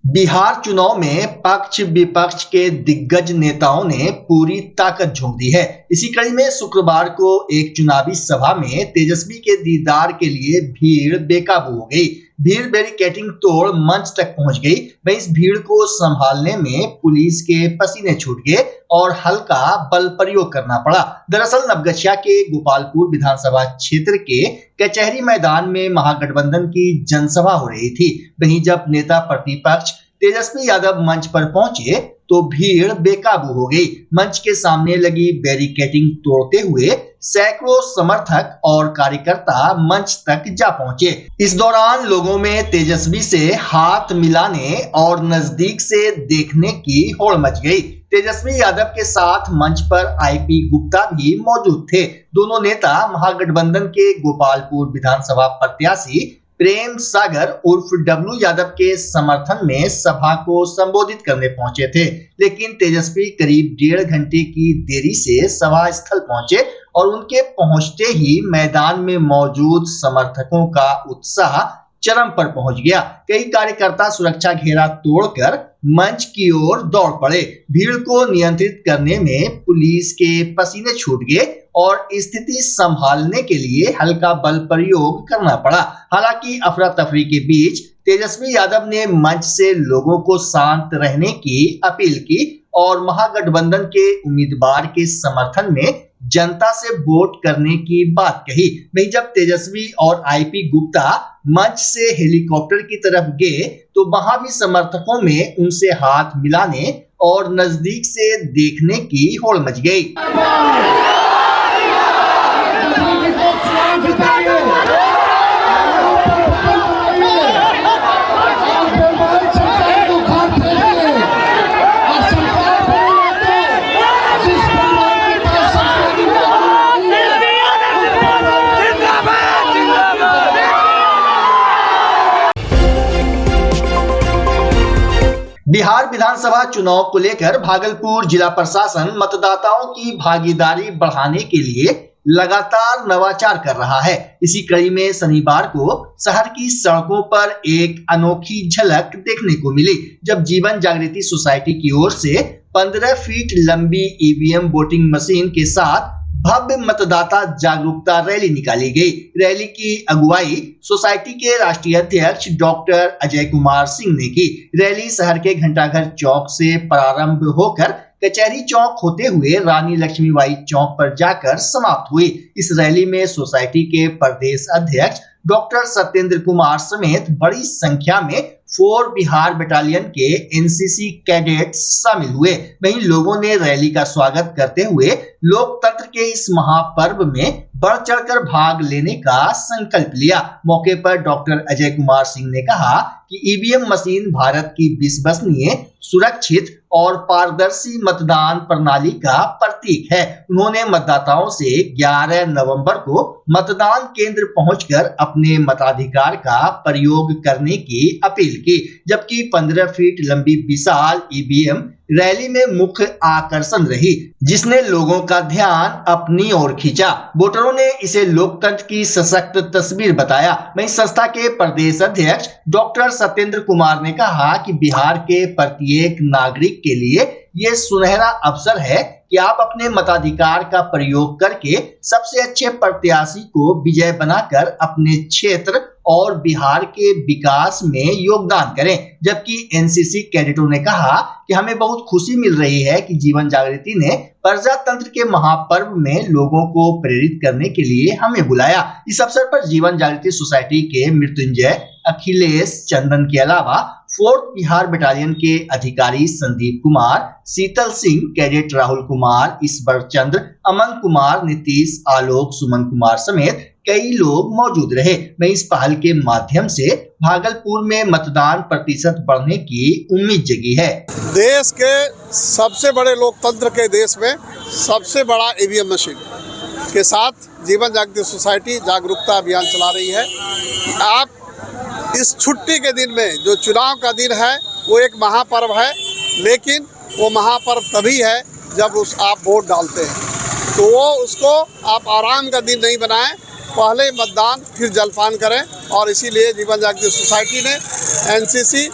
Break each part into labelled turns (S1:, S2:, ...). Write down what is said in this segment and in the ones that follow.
S1: बिहार चुनाव में पक्ष विपक्ष के दिग्गज नेताओं ने पूरी ताकत झोंक दी है। इसी कड़ी में शुक्रवार को एक चुनावी सभा में तेजस्वी के दीदार के लिए भीड़ बेकाबू हो गई। भीड़ बैरिकेडिंग तोड़ मंच तक पहुंच गई। वहीं इस भीड़ को संभालने में पुलिस के पसीने छूट गए और हल्का बल प्रयोग करना पड़ा। दरअसल नवगछिया के गोपालपुर विधानसभा क्षेत्र के कचहरी मैदान में महागठबंधन की जनसभा हो रही थी। वहीं जब नेता प्रतिपक्ष तेजस्वी यादव मंच पर पहुंचे तो भीड़ बेकाबू हो गई। मंच के सामने लगी बैरिकेडिंग तोड़ते हुए सैकड़ों समर्थक और कार्यकर्ता मंच तक जा पहुंचे। इस दौरान लोगों में तेजस्वी से हाथ मिलाने और नजदीक से देखने की होड़ मच गई। तेजस्वी यादव के साथ मंच पर आईपी गुप्ता भी मौजूद थे। दोनों नेता महागठबंधन के गोपालपुर विधानसभा प्रत्याशी प्रेम सागर उर्फ डब्लू यादव के समर्थन में सभा को संबोधित करने पहुंचे थे, लेकिन तेजस्वी करीब 1.5 घंटे की देरी से सभा स्थल पहुंचे और उनके पहुंचते ही मैदान में मौजूद समर्थकों का उत्साह चरम पर पहुंच गया। कई कार्यकर्ता सुरक्षा घेरा तोड़कर मंच की ओर दौड़ पड़े। भीड़ को नियंत्रित करने में पुलिस के पसीने छूट गए और स्थिति संभालने के लिए हल्का बल प्रयोग करना पड़ा। हालांकि अफरा तफरी के बीच तेजस्वी यादव ने मंच से लोगों को शांत रहने की अपील की और महागठबंधन के उम्मीदवार के समर्थन में जनता से वोट करने की बात कही। वहीं जब तेजस्वी और आईपी गुप्ता मंच से हेलीकॉप्टर की तरफ गए तो वहां भी समर्थकों में उनसे हाथ मिलाने और नजदीक से देखने की होड़ मच गई। बिहार विधानसभा चुनाव को लेकर भागलपुर जिला प्रशासन मतदाताओं की भागीदारी बढ़ाने के लिए लगातार नवाचार कर रहा है। इसी कड़ी में शनिवार को शहर की सड़कों पर एक अनोखी झलक देखने को मिली, जब जीवन जागृति सोसाइटी की ओर से 15 फीट लंबी ईवीएम वोटिंग मशीन के साथ भव्य मतदाता जागरूकता रैली निकाली गई। रैली की अगुवाई सोसाइटी के राष्ट्रीय अध्यक्ष डॉक्टर अजय कुमार सिंह ने की। रैली शहर के घंटाघर चौक से प्रारंभ होकर कचहरी चौक होते हुए रानी लक्ष्मीबाई चौक पर जाकर समाप्त हुई। इस रैली में सोसाइटी के प्रदेश अध्यक्ष डॉक्टर सत्येंद्र कुमार समेत बड़ी संख्या में 4 बिहार बटालियन के एनसीसी कैडेट्स शामिल हुए। वहीं लोगों ने रैली का स्वागत करते हुए लोकतंत्र के इस महापर्व में बढ़ चढ़कर भाग लेने का संकल्प लिया। मौके पर डॉक्टर अजय कुमार सिंह ने कहा कि ईवीएम मशीन भारत की विश्वसनीय, सुरक्षित और पारदर्शी मतदान प्रणाली का प्रतीक है। उन्होंने मतदाताओं से 11 नवंबर को मतदान केंद्र पहुंचकर अपने मताधिकार का प्रयोग करने की अपील की, जबकि 15 फीट लंबी विशाल ईवीएम रैली में मुख्य आकर्षण रही, जिसने लोगों का ध्यान अपनी ओर खींचा। वोटरों ने इसे लोकतंत्र की सशक्त तस्वीर बताया। वहीं संस्था के प्रदेश अध्यक्ष डॉक्टर सत्येंद्र कुमार ने कहा कि बिहार के प्रत्येक नागरिक के लिए ये सुनहरा अवसर है कि आप अपने मताधिकार का प्रयोग करके सबसे अच्छे प्रत्याशी को विजय बनाकर अपने क्षेत्र और बिहार के विकास में योगदान करें। जबकि एनसीसी कैडेटों ने कहा कि हमें बहुत खुशी मिल रही है कि जीवन जागृति ने प्रजातंत्र के महापर्व में लोगों को प्रेरित करने के लिए हमें बुलाया। इस अवसर पर जीवन जागृति सोसाइटी के मृत्युंजय, अखिलेश चंदन के अलावा 4th बिहार बटालियन के अधिकारी संदीप कुमार, शीतल सिंह, कैडेट राहुल कुमार, ईश्वर चंद्र, अमन कुमार, नीतीश, आलोक, सुमन कुमार समेत कई लोग मौजूद रहे। वहीं इस पहल के माध्यम से भागलपुर में मतदान प्रतिशत बढ़ने की उम्मीद जगी है।
S2: देश के सबसे बड़े लोकतंत्र के देश में सबसे बड़ा ईवीएम मशीन के साथ जीवन जागृति सोसाइटी जागरूकता अभियान चला रही है। आप इस छुट्टी के दिन में, जो चुनाव का दिन है, वो एक महापर्व है, लेकिन वो महापर्व तभी है जब आप वोट डालते हैं। तो वो उसको आप आराम का दिन नहीं बनाएं, पहले मतदान फिर जलपान करें। और इसीलिए जीवन जागृति सोसाइटी ने एनसीसी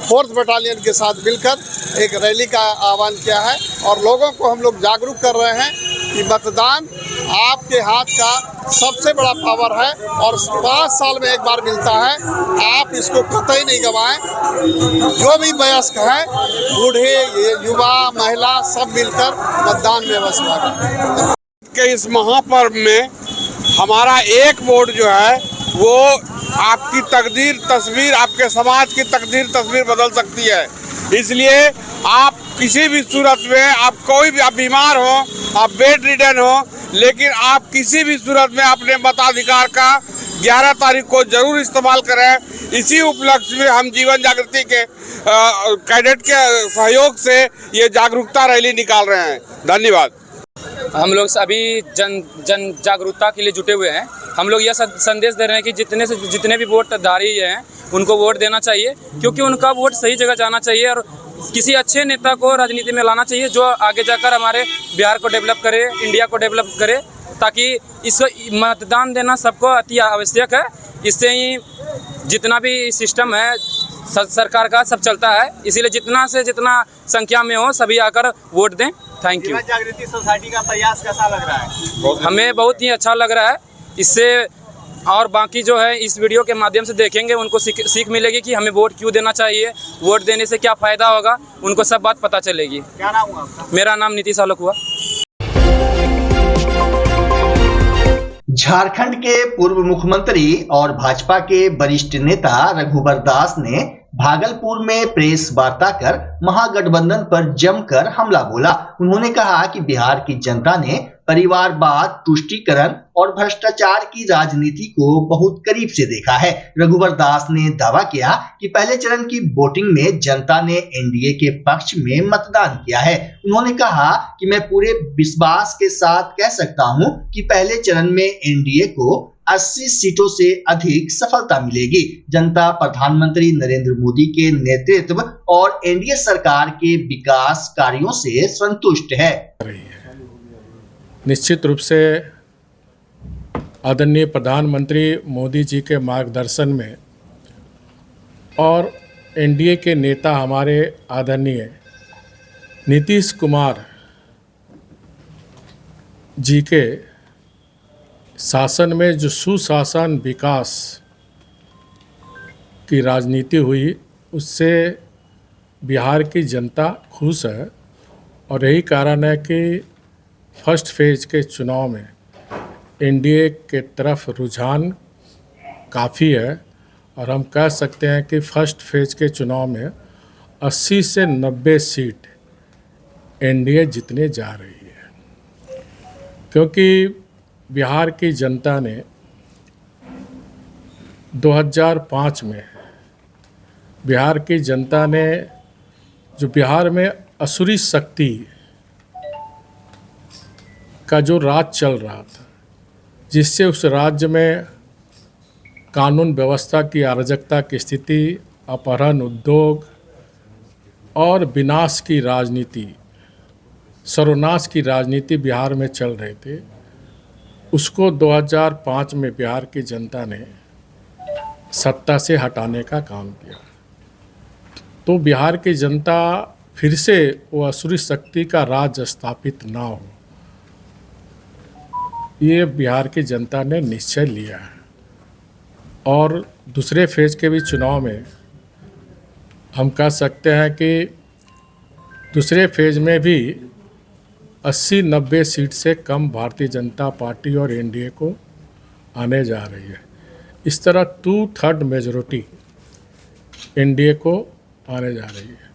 S2: 4th बटालियन के साथ मिलकर एक रैली का आह्वान किया है और लोगों को हम लोग जागरूक कर रहे हैं कि मतदान आपके हाथ का सबसे बड़ा पावर है और 5 साल में एक बार मिलता है, आप इसको कतई नहीं गंवाएं। जो भी वयस्क है, बूढ़े, युवा, महिला, सब मिलकर मतदान में अवश्य भाग लें।
S3: के इस महापर्व में हमारा एक वोट जो है वो आपकी तकदीर तस्वीर, आपके समाज की तकदीर तस्वीर बदल सकती है। इसलिए आप किसी भी सूरत में, आप कोई भी, आप बीमार हो, आप बेड रिडन हो, लेकिन आप किसी भी सूरत में अपने मताधिकार का 11 तारीख को जरूर इस्तेमाल करें। इसी उपलक्ष्य में हम जीवन जागृति के कैडेट के सहयोग से ये जागरूकता रैली निकाल रहे हैं। धन्यवाद।
S4: हम लोग अभी जन जागरूकता के लिए जुटे हुए हैं। हम लोग यह संदेश दे रहे हैं कि जितने भी वोटधारी हैं उनको वोट देना चाहिए, क्योंकि उनका वोट सही जगह जाना चाहिए और किसी अच्छे नेता को राजनीति में लाना चाहिए जो आगे जाकर हमारे बिहार को डेवलप करे, इंडिया को डेवलप करे, ताकि इस मतदान देना सबको अति आवश्यक है। इससे ही जितना भी सिस्टम है सरकार का सब चलता है। इसीलिए जितना से जितना संख्या में हो सभी आकर वोट दें। Thank you.
S1: जागृति सोसाइटी का प्रयास कैसा लग रहा है?
S4: हमें बहुत ही अच्छा लग रहा है। इससे और बाकी जो है इस वीडियो के माध्यम से देखेंगे, उनको सीख मिलेगी कि हमें वोट क्यों देना चाहिए, वोट देने से क्या फ़ायदा होगा, उनको सब बात पता चलेगी।
S1: क्या नाम हुआ आपका?
S4: मेरा नाम नीतीश आलोक हुआ।
S1: झारखंड के पूर्व मुख्यमंत्री और भाजपा के वरिष्ठ नेता रघुवर दास ने भागलपुर में प्रेस वार्ता कर महागठबंधन पर जमकर हमला बोला। उन्होंने कहा कि बिहार की जनता ने परिवारवाद, तुष्टीकरण और भ्रष्टाचार की राजनीति को बहुत करीब से देखा है। रघुवर दास ने दावा किया कि पहले चरण की वोटिंग में जनता ने एनडीए के पक्ष में मतदान किया है। उन्होंने कहा कि मैं पूरे विश्वास के साथ कह सकता हूं कि पहले चरण में एनडीए को 80 सीटों से अधिक सफलता मिलेगी। जनता प्रधानमंत्री नरेंद्र मोदी के नेतृत्व और एनडीए सरकार के विकास कार्यों से संतुष्ट है।
S5: निश्चित रूप से आदरणीय प्रधानमंत्री मोदी जी के मार्गदर्शन में और एनडीए के नेता हमारे आदरणीय नीतीश कुमार जी के शासन में जो सुशासन विकास की राजनीति हुई, उससे बिहार की जनता खुश है और यही कारण है कि फर्स्ट फेज के चुनाव में एनडीए के तरफ रुझान काफ़ी है और हम कह सकते हैं कि फर्स्ट फेज के चुनाव में 80 से 90 सीट एनडीए जीतने जा रही है, क्योंकि बिहार की जनता ने 2005 में बिहार की जनता ने जो बिहार में असुरी शक्ति का जो राज चल रहा था, जिससे उस राज्य में कानून व्यवस्था की अराजकता की स्थिति, अपहरण, उद्योग और विनाश की राजनीति, सर्वनाश की राजनीति बिहार में चल रहे थे, उसको 2005 में बिहार की जनता ने सत्ता से हटाने का काम किया। तो बिहार की जनता फिर से वो असुरी शक्ति का राज स्थापित ना हो, ये बिहार की जनता ने निश्चय लिया है। और दूसरे फेज के भी चुनाव में हम कह सकते हैं कि दूसरे फेज में भी 80-90 सीट से कम भारतीय जनता पार्टी और एनडीए को आने जा रही है। इस तरह 2/3 मेजॉरिटी एनडीए को आने जा रही है।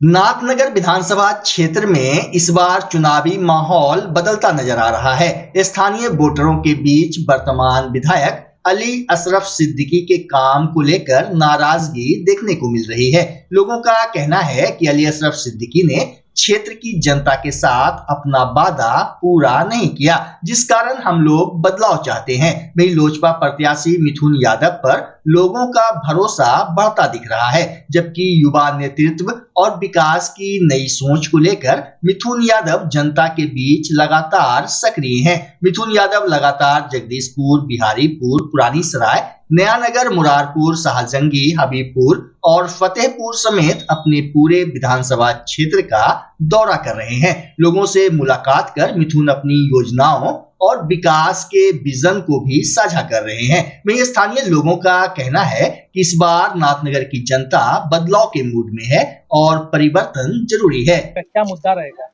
S1: नाथनगर विधानसभा क्षेत्र में इस बार चुनावी माहौल बदलता नजर आ रहा है। स्थानीय वोटरों के बीच वर्तमान विधायक अली अशरफ सिद्दीकी के काम को लेकर नाराजगी देखने को मिल रही है। लोगों का कहना है कि अली अशरफ सिद्दीकी ने क्षेत्र की जनता के साथ अपना वादा पूरा नहीं किया, जिस कारण हम लोग बदलाव चाहते हैं। वहीं लोजपा प्रत्याशी मिथुन यादव पर लोगों का भरोसा बढ़ता दिख रहा है, जबकि युवा नेतृत्व और विकास की नई सोच को लेकर मिथुन यादव जनता के बीच लगातार सक्रिय हैं। मिथुन यादव लगातार जगदीशपुर, बिहारीपुर, पुरानी सराय, नयानगर, मुरारपुर, शाहजंगी, हबीबपुर और फतेहपुर समेत अपने पूरे विधानसभा क्षेत्र का दौरा कर रहे हैं। लोगों से मुलाकात कर मिथुन अपनी योजनाओं और विकास के विजन को भी साझा कर रहे हैं। वहीं स्थानीय लोगों का कहना है कि इस बार नाथनगर की जनता बदलाव के मूड में है और परिवर्तन जरूरी है।
S6: क्या मुद्दा रहेगा?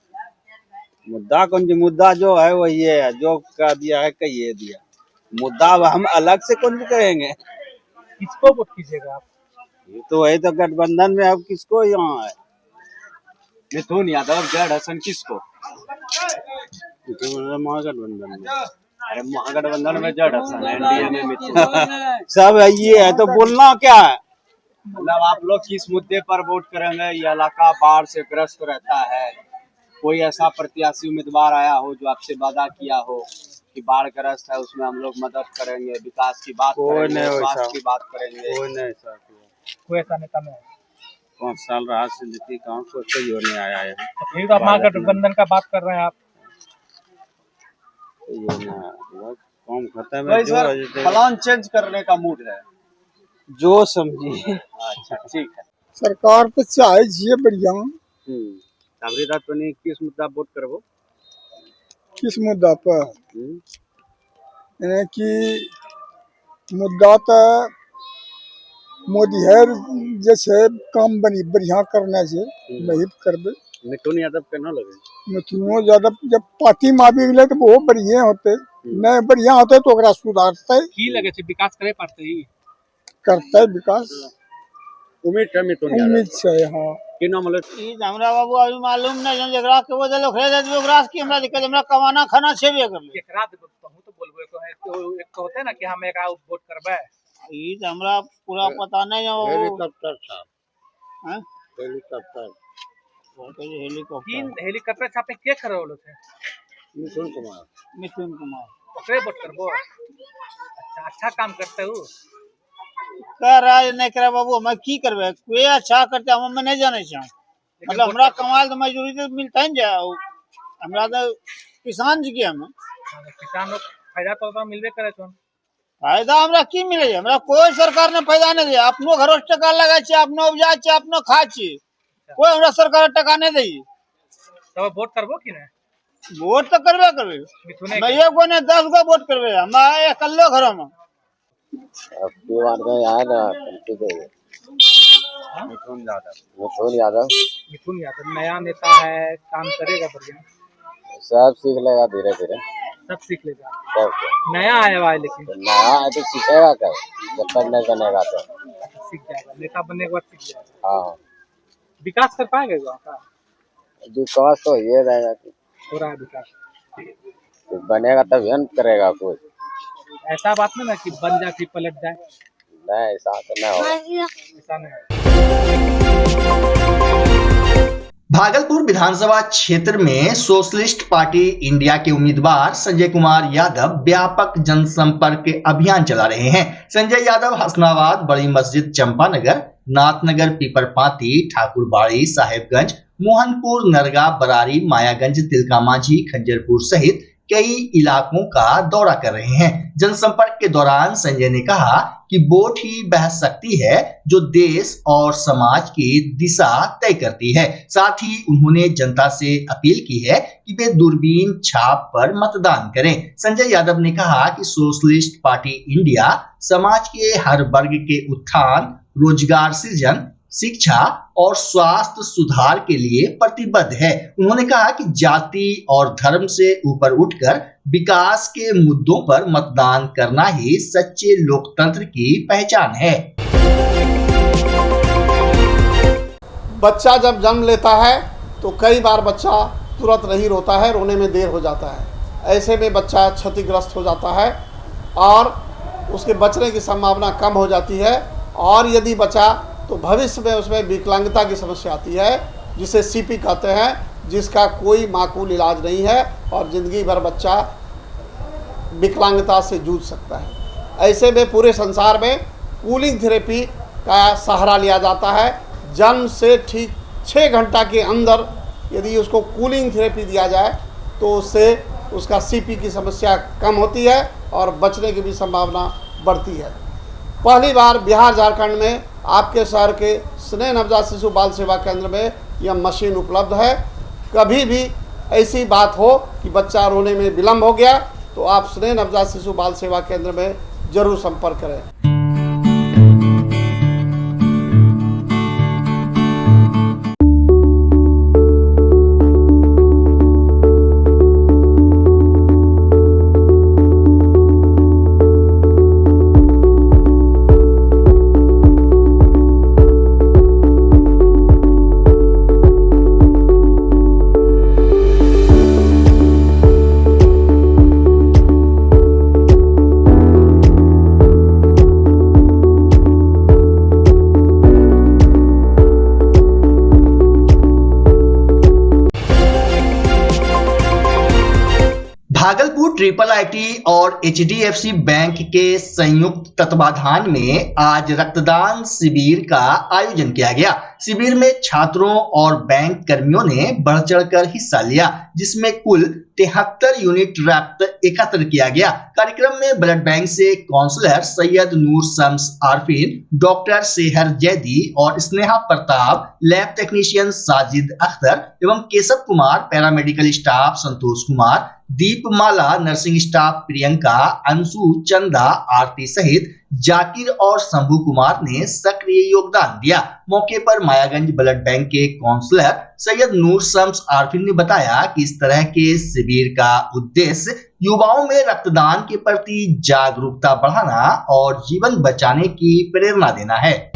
S7: मुद्दा कौन सी? मुद्दा जो है वही है, जो कह दिया है कहिए दिया। मुद्दा अब हम अलग से कौन सी कहेंगे?
S6: किसको वोट कीजिएगा आप?
S7: ये तो है तो गठबंधन में, अब किसको यहाँ है?
S8: मिथुन यादव, जड़ हसन किसको?
S7: महागठबंधन में।
S8: अरे महागठबंधन में जड़ हसन है, एनडीए में मिथुन।
S7: सब है, ये है तो बोलना क्या है?
S8: मतलब आप लोग किस मुद्दे पर वोट करेंगे? ये इलाका बाढ़ से ग्रस्त रहता है, कोई ऐसा प्रत्याशी उम्मीदवार आया हो जो आपसे वादा किया हो कि बाढ़ ग्रस्त है उसमें हम लोग मदद करेंगे, विकास की बात करेंगे, स्वास्थ्य की बात करेंगे?
S7: कोई नहीं सर,
S6: कोई ऐसा नेता नहीं है।
S7: 5 साल राजनीति कहाँ कोई होने आया है?
S6: तो फिर तो आप महागठबंधन का बात कर रहे हैं आप।
S7: काम खत्म
S8: तो
S7: है,
S8: इस बार प्लान चेंज करने का मूड है,
S7: जो समझिए।
S8: अच्छा ठीक है।
S9: सरकार तो चाहे जिए बढ़िया।
S8: काबरी रात बनी, किस मुद्दा वोट करबो?
S9: किस मुद्दा पर? यानी कि मुद्दा तो मोदी है जैसे काम बनी बढ़िया करने से वही करबे।
S8: मिथुन यादव केना लगे?
S9: मिथुनो यादव जब पार्टी में आबि गए तो वो बढ़िया होते, नहीं बढ़िया होते तो ओकरा सुधारते।
S6: की लगे छे विकास करे पड़ते ही
S9: करते विकास,
S8: उम्मीद है मिथुन यादव,
S9: उम्मीद से। हाँ
S8: कि नाम ले?
S7: हमरा बाबू अभी मालूम नहीं, जगरा के वो देलो खरीद दे ओकरा की हमरा दिक्कत, हमरा कमाना खाना छेबे कर ले।
S6: एकरा दे तो हूं तो बोलबो एक तो होते ना कि हम एकरा वोट करबे।
S7: ई त हमरा पूरा पता नहीं है।
S2: हेलीकॉप्टर था,
S7: हैं?
S2: हेलीकॉप्टर,
S6: तीन हेलीकॉप्टर छापे के करे होलो छे?
S2: मिथुन कुमार।
S7: मिथुन कुमार
S6: ओकरे वोट करबो। अच्छा काम करते हो।
S7: कह रहा है नहीं करे बाबू, हम की करबे? कोई अच्छा करते हम नहीं जाने छे। मतलब हमरा कमाल तो मजदूरी तो मिलता है जा, हमरा तो किसान जी के हम
S6: किसान लोग फायदा तो मिलबे करे छन।
S7: फायदा हमरा की मिले? हमरा कोई सरकार ने फायदा नहीं दे। अपनो घरों टका लगा छे, अपनो उपजा छे, अपनो खा छे, कोई हमरा सरकार टका नहीं दे।
S6: तब वोट करबो कि नहीं?
S7: वोट तो करबे करबे।
S6: मिथुने
S7: मैं एगो ने 10 गो वोट करबे। हम अकेले घरों में
S8: मिथुन यादव
S6: मिथुन यादव नया नेता है, काम करेगा बढ़िया,
S8: सब सीख लेगा धीरे धीरे,
S6: सब सीख लेगा।
S8: सब
S6: नया आया हुआ है लेकिन
S8: नया है तो सीखेगा क्या? जब तक नहीं बनेगा तो
S6: सीख जाएगा, नेता बनने के बाद सीख जाएगा।
S8: हाँ,
S6: विकास कर पाएगा गाँव का?
S8: विकास तो ये रहेगा कि
S6: हो रहा है विकास,
S8: बनेगा तभी न करेगा कोई।
S6: ऐसा बात नहीं ना कि बन जाए फिर पलट जाए,
S8: नहीं ऐसा तो नहीं होगा।
S6: ऐसा नहीं है।
S1: भागलपुर विधानसभा क्षेत्र में सोशलिस्ट पार्टी इंडिया के उम्मीदवार संजय कुमार यादव व्यापक जनसंपर्क अभियान चला रहे हैं। संजय यादव हसनाबाद, बड़ी मस्जिद, चंपानगर, नाथनगर, पीपरपाती, ठाकुरबाड़ी, साहेबगंज, मोहनपुर, नरगा, बरारी, मायागंज, तिलकामांझी, खंजरपुर सहित कई इलाकों का दौरा कर रहे हैं। जनसंपर्क के दौरान संजय ने कहा कि वोट ही वह शक्ति है जो देश और समाज की दिशा तय करती है। साथ ही उन्होंने जनता से अपील की है कि वे दूरबीन छाप पर मतदान करें। संजय यादव ने कहा कि सोशलिस्ट पार्टी इंडिया समाज के हर वर्ग के उत्थान, रोजगार सृजन, शिक्षा और स्वास्थ्य सुधार के लिए प्रतिबद्ध है। उन्होंने कहा कि जाति और धर्म से ऊपर उठकर विकास के मुद्दों पर मतदान करना ही सच्चे लोकतंत्र की पहचान है।
S2: बच्चा जब जन्म लेता है तो कई बार बच्चा तुरंत नहीं रोता है, रोने में देर हो जाता है। ऐसे में बच्चा क्षतिग्रस्त हो जाता है और उसके बचने की संभावना कम हो जाती है। और यदि बचा तो भविष्य में उसमें विकलांगता की समस्या आती है, जिसे सीपी कहते हैं, जिसका कोई माकूल इलाज नहीं है और ज़िंदगी भर बच्चा विकलांगता से जूझ सकता है। ऐसे में पूरे संसार में कूलिंग थेरेपी का सहारा लिया जाता है। जन्म से ठीक 6 घंटा के अंदर यदि उसको कूलिंग थेरेपी दिया जाए तो उससे उसका सीपी की समस्या कम होती है और बचने की भी संभावना बढ़ती है। पहली बार बिहार झारखंड में आपके शहर के स्नेह नवजात शिशु बाल सेवा केंद्र में यह मशीन उपलब्ध है। कभी भी ऐसी बात हो कि बच्चा रोने में विलम्ब हो गया तो आप स्नेह नवजात शिशु बाल सेवा केंद्र में जरूर संपर्क करें।
S1: भागलपुर ट्रिपल आईटी और एचडीएफसी बैंक के संयुक्त तत्वाधान में आज रक्तदान शिविर का आयोजन किया गया। शिविर में छात्रों और बैंक कर्मियों ने बढ़ चढ़कर हिस्सा लिया, जिसमें कुल 73 यूनिट रक्त एकत्र किया गया। कार्यक्रम में ब्लड बैंक से काउंसलर सैयद नूर शम्स आरफीन, डॉक्टर सेहर जैदी और स्नेहा प्रताप, लैब टेक्नीशियन साजिद अख्तर एवं केशव कुमार, पैरामेडिकल स्टाफ संतोष कुमार, दीपमाला, नर्सिंग स्टाफ प्रियंका, अंशु, चंदा, आरती सहित जाकिर और शंभू कुमार ने सक्रिय योगदान दिया। मौके पर मायागंज ब्लड बैंक के काउंसलर सैयद नूर शम्स आरफीन ने बताया कि इस तरह के शिविर का उद्देश्य युवाओं में रक्तदान के प्रति जागरूकता बढ़ाना और जीवन बचाने की प्रेरणा देना है।